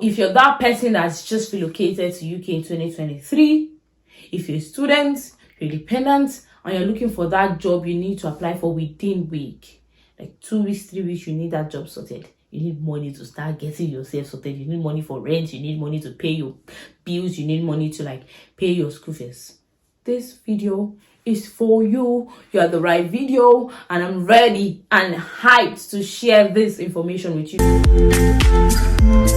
If you're that person that's just relocated to UK in 2023, if you're a student, you're dependent, and you're looking for that job you need to apply for within week, like 2 weeks, 3 weeks, you need that job sorted. You need money to start getting yourself sorted. You need money for rent. You need money to pay your bills. You need money to pay your school fees. This video is for you. You are the right video, and I'm ready and hyped to share this information with you.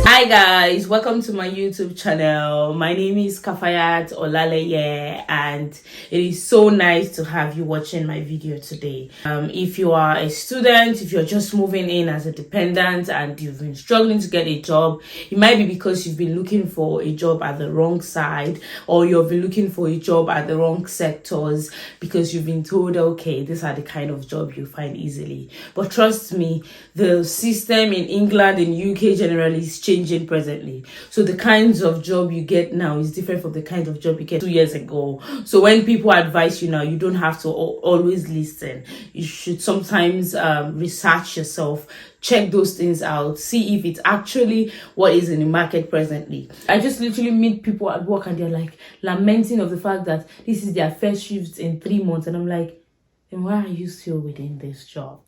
Hi guys, welcome to my YouTube channel. My name is Kafayat Olaleye, and it is so nice to have you watching my video today. If you are a student, if you're just moving in as a dependent and you've been struggling to get a job, it might be because you've been looking for a job at the wrong side, or you've been looking for a job at the wrong sectors because you've been told, okay, these are the kind of job you find easily. But trust me, the system in England and UK generally is changing presently. So the kinds of job you get now is different from the kind of job you get 2 years ago. So when people advise you now, you don't have to always listen. You should sometimes research yourself, check those things out, see if it's actually what is in the market presently. I just literally meet people at work and they're like lamenting of the fact that this is their first shift in 3 months, and I'm like, then why are you still within this job?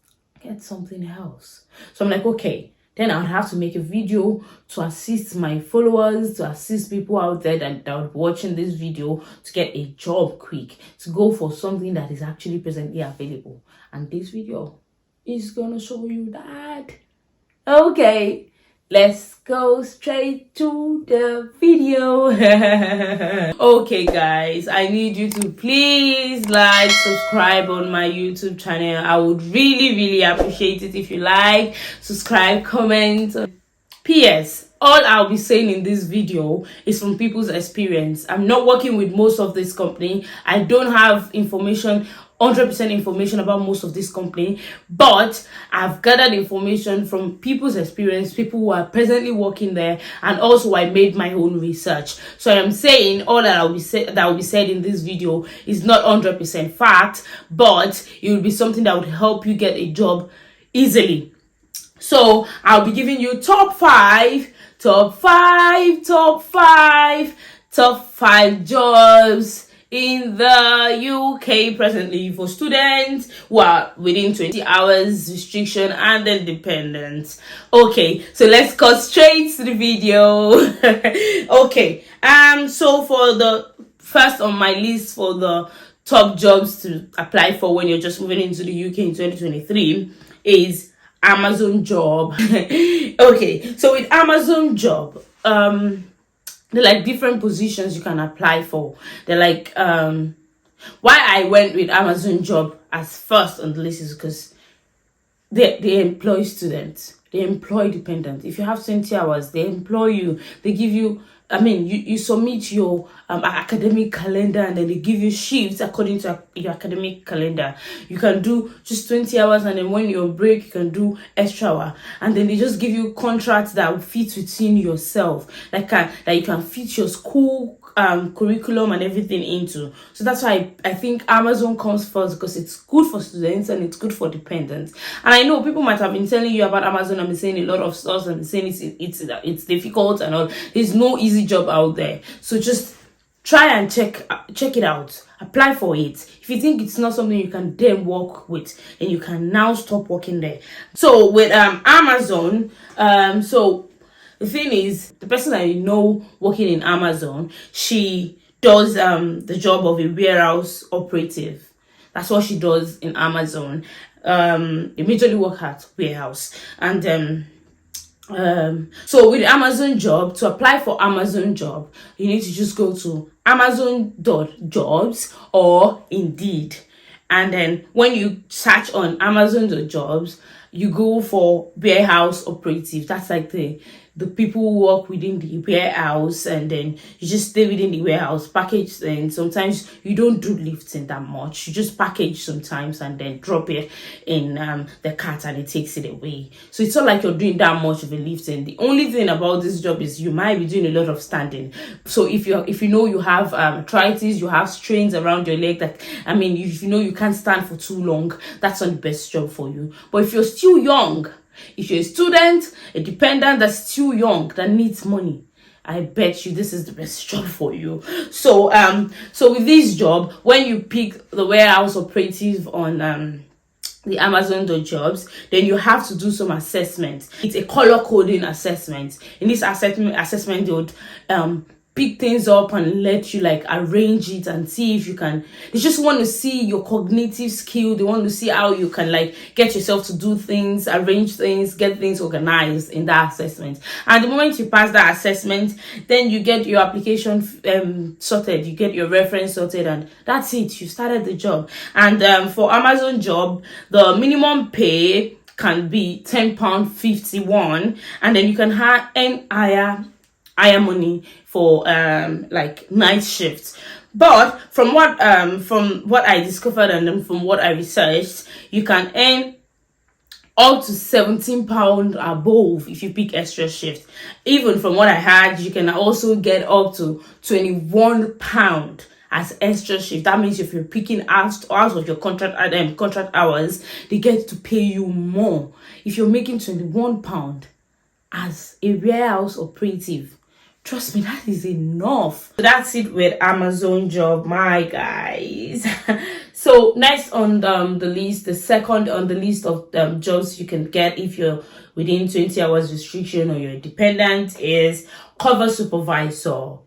Get something else. So I'm like, okay, then I would have to make a video to assist my followers, to assist people out there that are watching this video to get a job quick, to go for something that is actually presently available. And this video is gonna show you that. Okay, let's go straight to the video. Okay guys, I need you to please like, subscribe on my YouTube channel. I would really appreciate it if you like, subscribe, comment. PS, all I'll be saying in this video is from people's experience. I'm not working with most of this company. I don't have 100% information about most of this company, but I've gathered information from people's experience, people who are presently working there, and also I made my own research. So I'm saying all that will be said in this video is not 100% fact, but it will be something that would help you get a job easily. So I'll be giving you top five jobs in the UK presently for students who are within 20 hours restriction and then dependents. Okay, so let's go straight to the video. Okay, so for the first on my list for the top jobs to apply for when you're just moving into the UK in 2023 is Amazon job. Okay, so with Amazon job, they're like different positions you can apply for. They're like why I went with Amazon job as first on the list is because they employ students, they employ dependents. If you have 20 hours, they employ you, they give you, you submit your academic calendar, and then they give you shifts according to your academic calendar. You can do just 20 hours, and then when you're on break, you can do extra hour. And then they just give you contracts that will fit within yourself, that you can fit your school curriculum and everything into. So that's why I think Amazon comes first, because it's good for students and it's good for dependents. And I know people might have been telling you about Amazon and been saying a lot of stuff and saying it's difficult and all. There's no easy job out there. So just try and check it out. Apply for it. If you think it's not something you can then work with, then you can now stop working there. So with Amazon, so the thing is, the person I know working in Amazon, she does the job of a warehouse operative. That's what she does in Amazon. They majorly work at warehouse. And so with Amazon job, to apply for Amazon job, you need to just go to amazon.jobs or Indeed. And then when you search on Amazon.jobs, you go for warehouse operative. That's like the people who work within the warehouse, and then you just stay within the warehouse, package things. Sometimes you don't do lifting that much. You just package sometimes and then drop it in the cart and it takes it away. So it's not like you're doing that much of a lifting. The only thing about this job is you might be doing a lot of standing. So if you know you have arthritis, you have strains around your leg, if you know you can't stand for too long, that's not the best job for you. But if you're still young If you're a student, a dependent that's too young, that needs money, I bet you this is the best job for you. So with this job, when you pick the warehouse operative on the Amazon.jobs, then you have to do some assessment. It's a color coding assessment. In this assessment, they would pick things up and let you like arrange it and see if you can. They just want to see your cognitive skill. They want to see how you can like get yourself to do things, arrange things, get things organized in that assessment. And the moment you pass that assessment, then you get your application sorted, you get your reference sorted, and that's it. You started the job. And for Amazon job, the minimum pay can be £10.51, and then you can earn higher money for like night shifts. But from what I discovered and then from what I researched, you can earn up to £17 above if you pick extra shift. Even from what I heard, you can also get up to £21 as extra shift. That means if you're picking out of your contract hours, they get to pay you more. If you're making £21 as a warehouse operative, trust me, that is enough. So that's it with Amazon job, my guys. So next on the list, the second on the list of jobs you can get if you're within 20 hours restriction or you're a dependent is cover supervisor.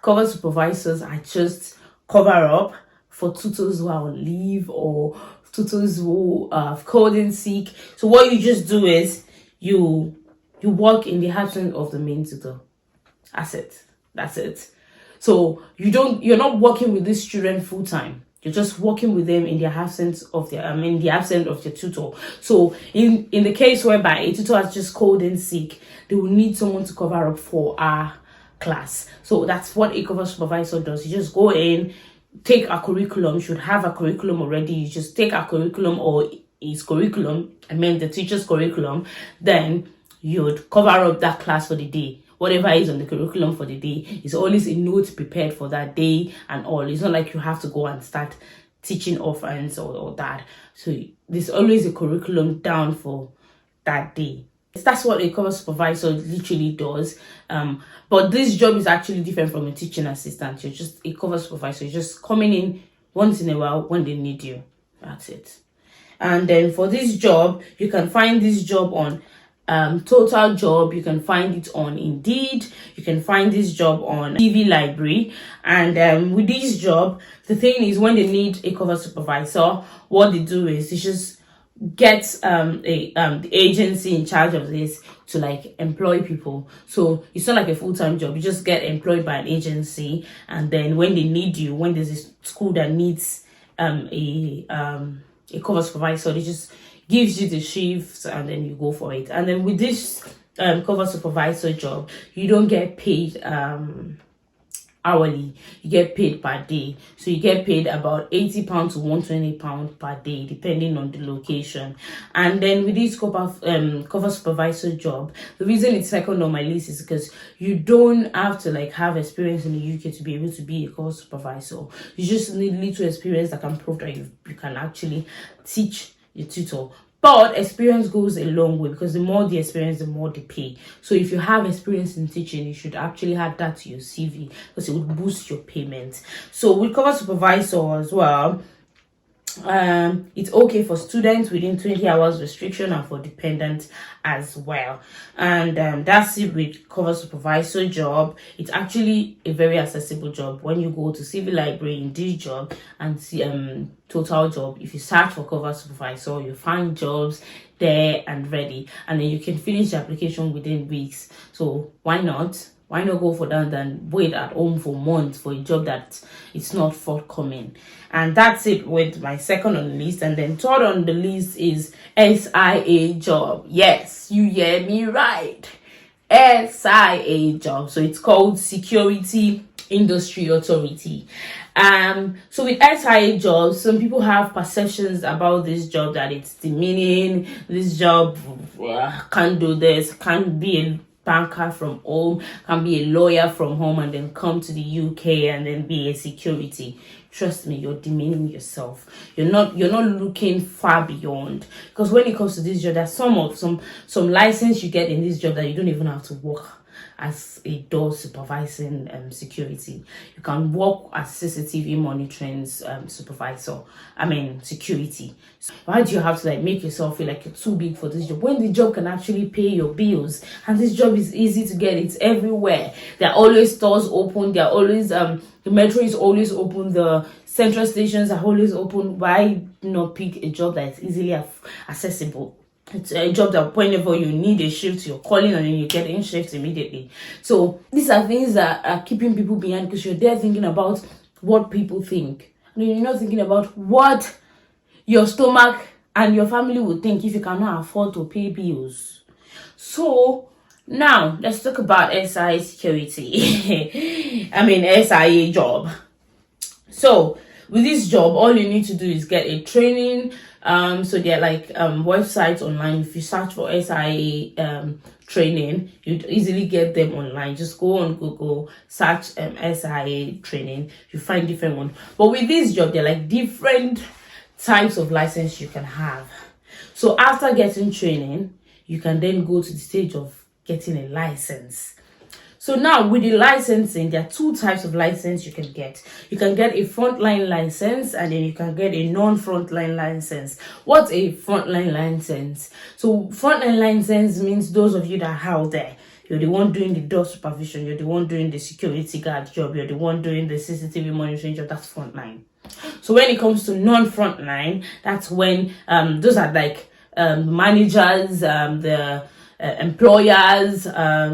Cover supervisors are just cover up for tutors who are on leave or tutors who have called in sick. So what you just do is you work in the absence of the main tutor. That's it. So you're not working with these children full time. You're just working with them in the absence of your tutor. So in the case whereby a tutor has just called in sick, they will need someone to cover up for our class. So that's what a cover supervisor does. You just go in, take a curriculum. You should have a curriculum already. You just take a curriculum or his curriculum, the teacher's curriculum, then you'd cover up that class for the day. Whatever is on the curriculum for the day is always a note prepared for that day and all. It's not like you have to go and start teaching orphans or that. So there's always a curriculum down for that day. That's what a cover supervisor literally does. But this job is actually different from a teaching assistant. You're just a cover supervisor. You're just coming in once in a while when they need you. That's it. And then for this job, you can find this job on Total Job. You can find it on Indeed. You can find this job on TV Library. And with this job, the thing is, when they need a cover supervisor, what they do is they just get the agency in charge of this to like employ people. So it's not like a full-time job. You just get employed by an agency, and then when they need you, when there's a school that needs a cover supervisor, they just gives you the shifts and then you go for it. And then with this cover supervisor job, you don't get paid hourly, you get paid per day. So you get paid about £80 to £120 per day, depending on the location. And then with this cover supervisor job, the reason it's second on my list is because you don't have to like have experience in the UK to be able to be a cover supervisor. You just need little experience that can prove that you can actually teach your tutor. But experience goes a long way, because the more the experience, the more they pay. So if you have experience in teaching, you should actually add that to your CV, because it would boost your payment. So with cover supervisor as well, it's okay for students within 20 hours restriction and for dependents as well. And that's it with cover supervisor job. It's actually a very accessible job. When you go to CV Library, in this job, and see Total Job, if you search for cover supervisor, you find jobs there and ready, and then you can finish the application within weeks. So why not go for that than wait at home for months for a job that it's not forthcoming? And that's it with my second on the list. And then third on the list is SIA job. Yes, you hear me right. SIA job. So it's called Security Industry Authority. So with SIA jobs, some people have perceptions about this job that it's demeaning. This job can't do this, can't be a banker from home, can be a lawyer from home, and then come to the UK and then be a security. Trust me, you're demeaning yourself. You're not looking far beyond. Because when it comes to this job, there's some license you get in this job that you don't even have to work as a door supervising security. You can work as CCTV monitoring supervisor. Security. So why do you have to make yourself feel like you're too big for this job when the job can actually pay your bills? And this job is easy to get. It's everywhere. There are always stores open. There are always the metro is always open. The central stations are always open. Why not pick a job that is easily accessible? It's a job that whenever you need a shift, you're calling and then you get in shift immediately. So these are things that are keeping people behind, because you're there thinking about what people think. And you're not thinking about what your stomach and your family would think if you cannot afford to pay bills. So now let's talk about SIA security. SIA job. So with this job, all you need to do is get a training. So there are websites online. If you search for SIA training, you'd easily get them online. Just go on Google, search SIA training. You find different ones. But with this job, there are different types of license you can have. So after getting training, you can then go to the stage of getting a license. So now with the licensing, there are two types of license you can get. You can get a frontline license, and then you can get a non-frontline license. What's a frontline license? So frontline license means those of you that are out there. You're the one doing the door supervision. You're the one doing the security guard job. You're the one doing the CCTV monitoring job. That's frontline. So when it comes to non-frontline, that's when those are managers, the employers,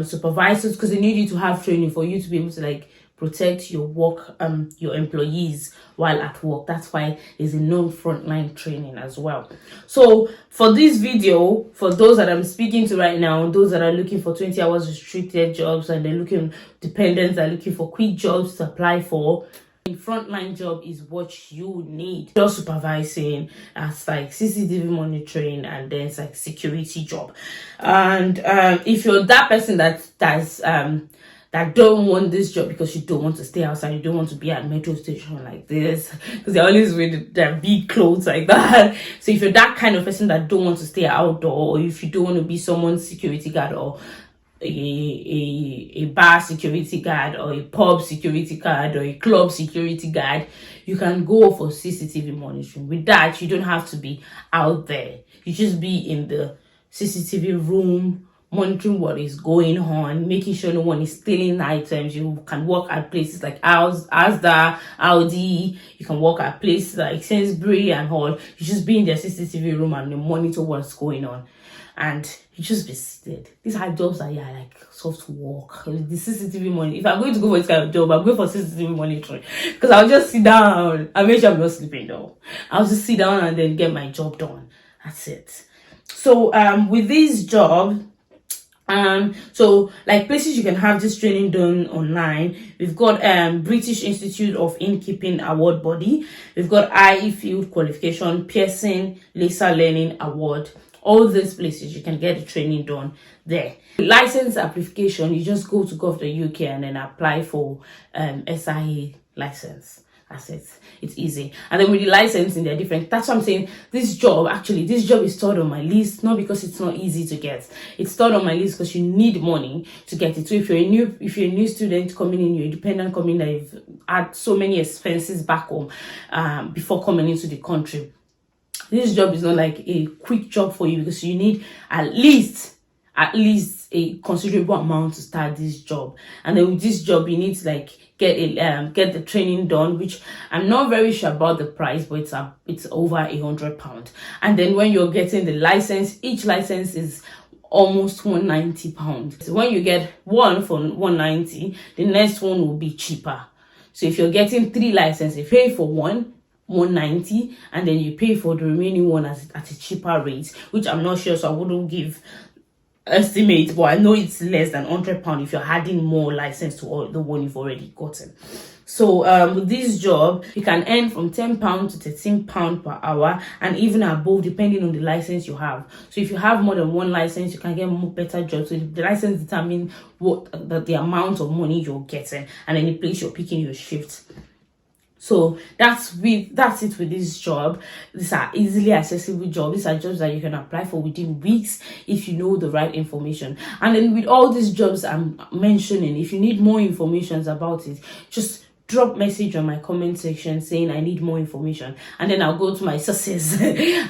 supervisors, because they need you to have training for you to be able to protect your work, your employees while at work. That's why there's a non-frontline training as well. So for this video, for those that I'm speaking to right now, those that are looking for 20 hours restricted jobs, and they're looking, dependents are looking for quick jobs to apply for, the frontline job is what you need. Door supervising, as CCTV monitoring, and then it's security job. And if you're that person that don't want this job because you don't want to stay outside, you don't want to be at metro station like this, because they're always with their big clothes like that. So if you're that kind of person that don't want to stay outdoor, or if you don't want to be someone's security guard, or a bar security guard, or a pub security guard, or a club security guard, you can go for CCTV monitoring. With that, you don't have to be out there. You just be in the CCTV room, monitoring what is going on, making sure no one is stealing items. You can work at places like Asda, Audi. You can work at places like Sainsbury and all. You just be in the CCTV room and you monitor what's going on. And you just be seated. These are jobs that soft work. The CCTV money. If I'm going to go for this kind of job, I'm going for CCTV monitoring, because I'll just sit down. I'll make sure I'm not sleeping though. I'll just sit down and then get my job done. That's it. So with this job, places you can have this training done online, we've got British Institute of Innkeeping Award Body, we've got IE Field Qualification, Pearson Laser Learning Award. All these places you can get the training done there. License application, you just go to gov.uk and then apply for SIA license. That's it. It's easy. And then with the licensing, they're different. That's what I'm saying. This job is stored on my list, not because it's not easy to get. It's stored on my list because you need money to get it. So if you're a new student coming in, you're a dependent coming in, that you've had so many expenses back home before coming into the country, this job is not a quick job for you, because you need at least a considerable amount to start this job. And then with this job, you need to get the training done, which I'm not very sure about the price, but it's over £100. And then when you're getting the license, each license is almost £190. So when you get one for £190, the next one will be cheaper. So if you're getting 3 licenses, you pay for one £190, and then you pay for the remaining one at a cheaper rate, which I'm not sure, so I wouldn't give estimate, but I know it's less than £100 if you're adding more license to all the one you've already gotten. So with this job, you can earn from £10 to £13 per hour, and even above, depending on the license you have. So if you have more than one license, you can get more better jobs. So the license determines what the amount of money you're getting, and then the place you're picking your shifts. So that's it with this job. These are easily accessible jobs. These are jobs that you can apply for within weeks if you know the right information. And then with all these jobs I'm mentioning, if you need more information about it, just drop message on my comment section saying I need more information, and then I'll go to my sources.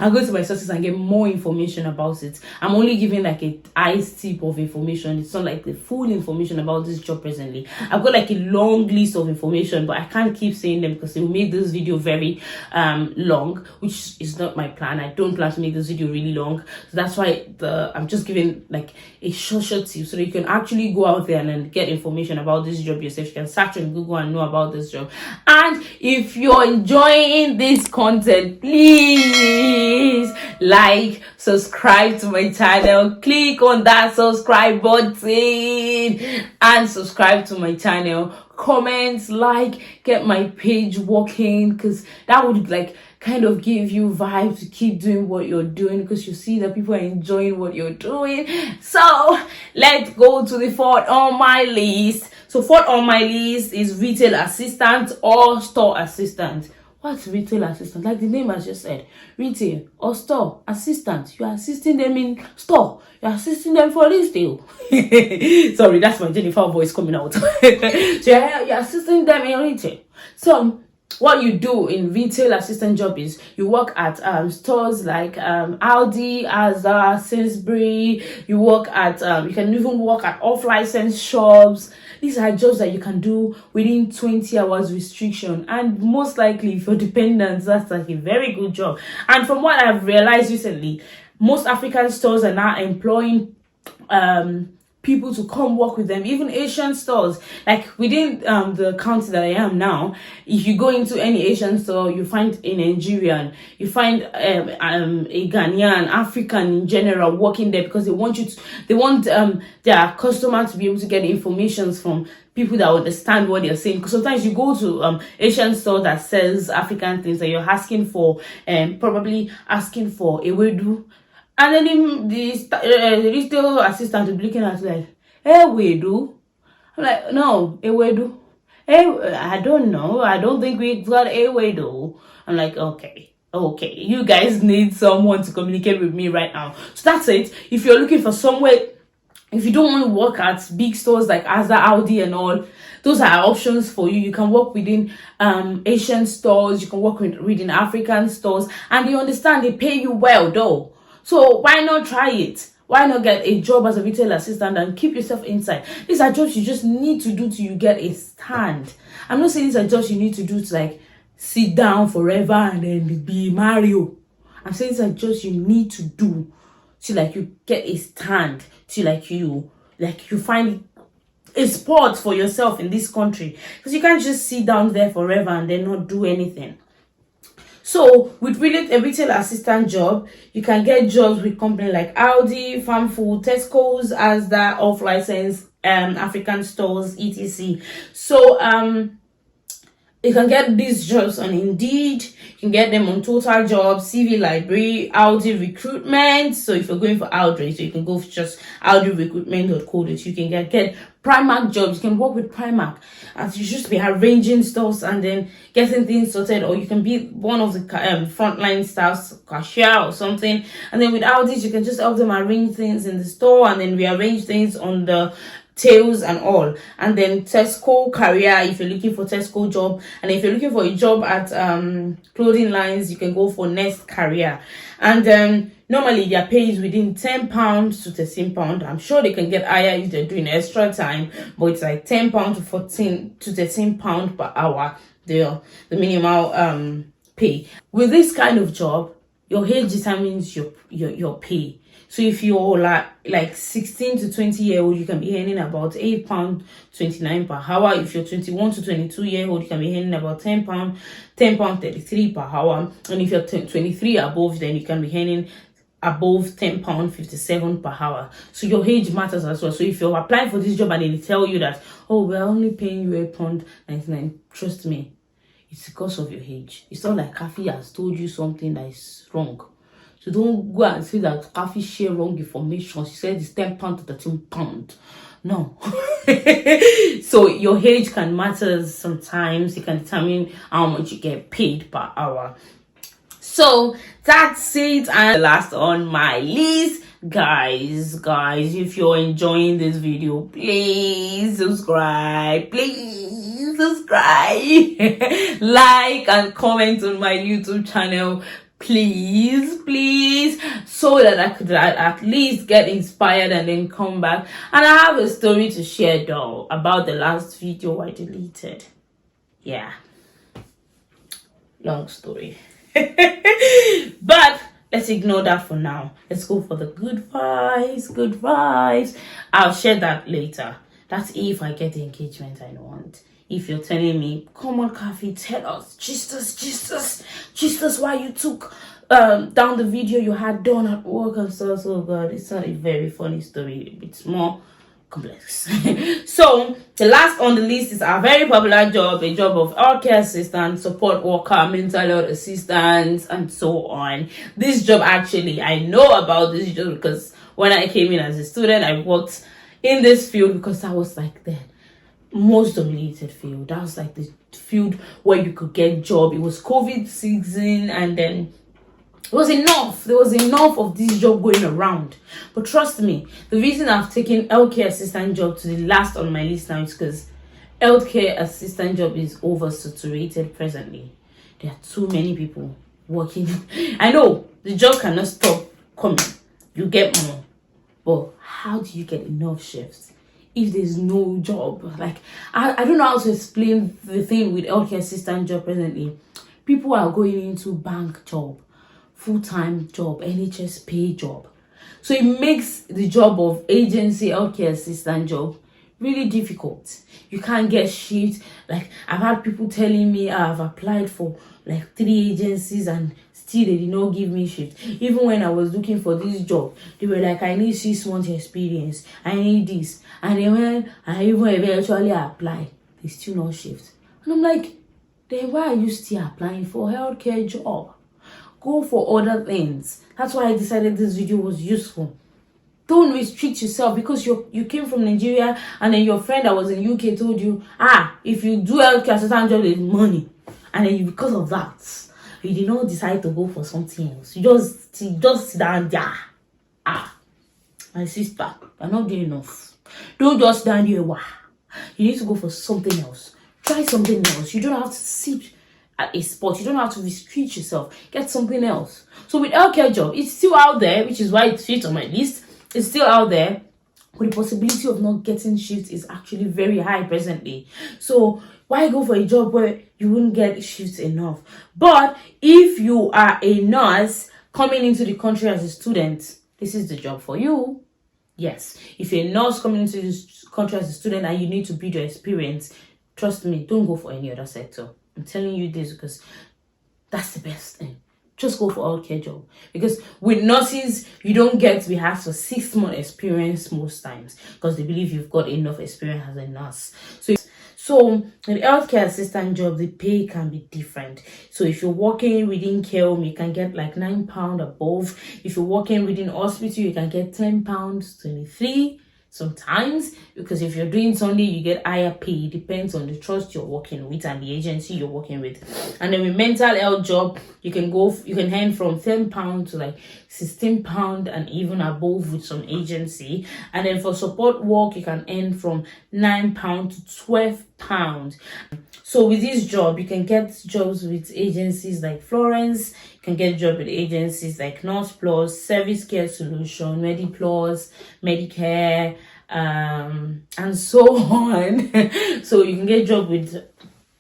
I'll go to my sources and get more information about it. I'm only giving like a ice tip of information. It's not like the full information about this job presently. I've got like a long list of information, but I can't keep saying them because it will make this video very long, which is not my plan. I don't plan to make this video really long, so that's why I'm just giving like a short tip so that you can actually go out there and then get information about this job yourself. You can search on Google and know about this job. And if you're enjoying this content, please like, subscribe to my channel, click on that subscribe button and subscribe to my channel. Comment, like, get my page working, because that would like kind of give you vibe to keep doing what you're doing, because you see that people are enjoying what you're doing. So let's go to the fourth on my list. So fourth on my list is retail assistant or store assistant. What's retail assistant? Like the name has just said, retail or store assistant. You are assisting them in store. You are assisting them for retail. Sorry, that's my Jennifer voice coming out. So you're assisting them in retail. So what you do in retail assistant job is you work at stores like Aldi, Asda, Sainsbury. You work at you can even work at off-license shops. These are jobs that you can do within 20 hours restriction, and most likely for dependents, that's like a very good job. And from what I've realized recently, most African stores are now employing people to come work with them, even Asian stores. Like within the county that I am now, if you go into any Asian store, you find a Nigerian, you find a Ghanaian, African in general working there, because they want their customer to be able to get information from people that understand what they're saying. Because sometimes you go to Asian store that sells African things and you're asking for probably asking for ewedu. And then the retail assistant will be looking at like, hey, we do. I'm like, no, we do. Hey, I don't know. I don't think we got a we do. I'm like, okay. You guys need someone to communicate with me right now. So that's it. If you're looking for somewhere, if you don't want to work at big stores like Asda, Aldi and all, those are options for you. You can work within Asian stores. You can work within African stores. And you understand, they pay you well though. So why not try it? Why not get a job as a retail assistant and keep yourself inside? These are jobs you just need to do till you get a stand. I'm not saying these are jobs you need to do to like sit down forever and then be Mario. I'm saying these are jobs you need to do till like you get a stand, till like you find a spot for yourself in this country. Because you can't just sit down there forever and then not do anything. So with a retail assistant job, you can get jobs with companies like Aldi, Farm Food, Tesco's, Asda, off-license, African stores, etc. So you can get these jobs on Indeed. You can get them on Total Jobs, CV Library, Audi Recruitment. So if you're going for Audi, so you can go for just audirecruitment.co. You can get Primark jobs. You can work with Primark, and you just be arranging stores and then getting things sorted. Or you can be one of the frontline staffs, cashier or something. And then with Audi, you can just help them arrange things in the store and then rearrange things on the tails and all. And then Tesco career, if you're looking for Tesco job. And if you're looking for a job at clothing lines, you can go for Nest career. And normally their pay is within £10 to £13. I'm sure they can get higher if they're doing extra time, but it's like £10 to £14 to £13 per hour, the minimal pay. With this kind of job, your age determines your pay. So if you're like 16 to 20-year-old, you can be earning about £8.29 per hour. If you're 21 to 22-year-old, you can be earning about £10.33 per hour. And if you're 23 above, then you can be earning above £10.57 per hour. So your age matters as well. So if you're applying for this job and they tell you that, oh, we're only paying you £1.99. Trust me, it's because of your age. It's not like Kafi has told you something that is wrong. So don't go and say that Kafi share wrong information. She said it's £10 to £13. No. So your age can matter sometimes. It can determine how much you get paid per hour. So that's it, and last on my list, guys, if you're enjoying this video, please subscribe, like and comment on my YouTube channel, please, so that I could at least get inspired and then come back. And I have a story to share though about the last video I deleted. Yeah, long story. But let's ignore that for now. Let's go for the good vibes. I'll share that later. That's if I get the engagement I want. If you're telling me, come on, Kafi, tell us, Jesus, why you took down the video you had done at work and so God, it's not a very funny story. It's more complex. So the last on the list is a very popular job, a job of healthcare assistant, support worker, mental health assistant, and so on. This job, actually, I know about this job because when I came in as a student, I worked in this field because that was like the most dominated field. That was like the field where you could get job. It was COVID season, and then it was enough. There was enough of this job going around. But trust me, the reason I've taken healthcare assistant job to the last on my list now is because healthcare assistant job is oversaturated presently. There are too many people working. I know the job cannot stop coming. You get more. But how do you get enough shifts if there's no job? Like, I don't know how to explain the thing with healthcare assistant job presently. People are going into bank job, full-time job, NHS pay job. So it makes the job of agency healthcare assistant job really difficult. You can't get shit. Like, I've had people telling me I've applied for like 3 agencies and still they did not give me shift. Even when I was looking for this job, they were like, I need 6 months experience, I need this. And then when I even eventually apply, they still not shift. And I'm like, then why are you still applying for healthcare job? Go for other things. That's why I decided this video was useful. Don't restrict yourself because you came from Nigeria and then your friend that was in UK told you, if you do healthcare assistant job, there's money. And then because of that, you did not decide to go for something else. You just sit down there. My sister, you're not doing enough. Don't just stand here. You need to go for something else. Try something else. You don't have to sit at a spot. You don't have to restrict yourself. Get something else. So with healthcare job, it's still out there, which is why it fits on my list. It's still out there, but the possibility of not getting shifts is actually very high presently. So why go for a job where you wouldn't get shifts enough? But if you are a nurse coming into the country as a student, this is the job for you. Yes, if you're a nurse coming into this country as a student and you need to build your experience, trust me, don't go for any other sector. I'm telling you this because that's the best thing. Just go for healthcare job. Because with nurses, you don't get to be asked for 6 months experience most times because they believe you've got enough experience as a nurse. So in the healthcare assistant job, the pay can be different. So if you're working within care home, you can get like £9 above. If you're working within hospital, you can get £10, 23 sometimes, because if you're doing Sunday, you get higher pay. It depends on the trust you're working with and the agency you're working with. And then with mental health job, you can earn from £10 to like £16 and even above with some agency. And then for support work, you can earn from £9 to £12. So with this job, you can get jobs with agencies like Florence. You can get job with agencies like Nurse Plus, Service Care Solution, MediPlus, Medicare, and so on. So you can get job with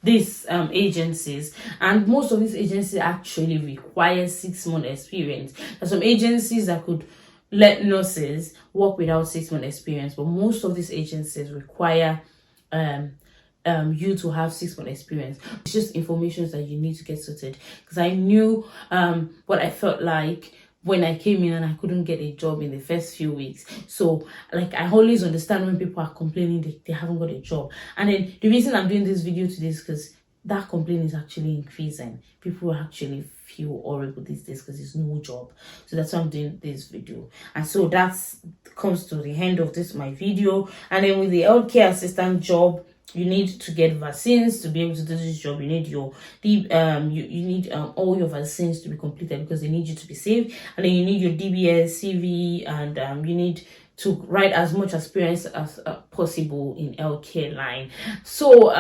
these agencies, and most of these agencies actually require 6 months experience. There's some agencies that could let nurses work without 6 months experience, but most of these agencies require you to have 6 months experience. It's just information that you need to get sorted, because I knew what I felt like when I came in and I couldn't get a job in the first few weeks. So like, I always understand when people are complaining they haven't got a job. And then the reason I'm doing this video today is because that complaint is actually increasing. People actually feel horrible these days because there's no job. So that's why I'm doing this video. And so that's comes to the end of this my video. And then with the healthcare assistant job, you need to get vaccines to be able to do this job. You need your you need all your vaccines to be completed because they need you to be safe. And then you need your DBS, CV, and you need to write as much experience as possible in healthcare line. So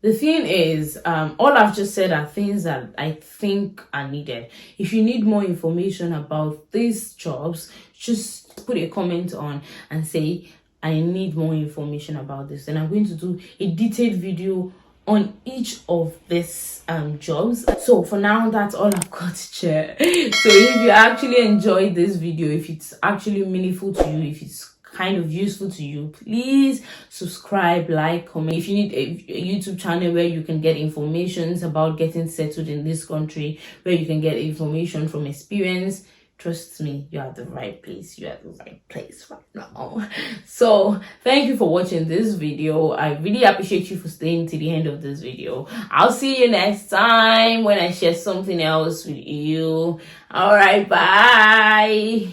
the thing is, all I've just said are things that I think are needed. If you need more information about these jobs, just put a comment on and say, I need more information about this. And I'm going to do a detailed video on each of these jobs. So for now, that's all I've got to share. So if you actually enjoyed this video, if it's actually meaningful to you, if it's kind of useful to you, please subscribe, like, comment. If you need a YouTube channel where you can get information about getting settled in this country, where you can get information from experience, trust me, you're at the right place. You're at the right place right now. So thank you for watching this video. I really appreciate you for staying to the end of this video. I'll see you next time when I share something else with you. All right, bye.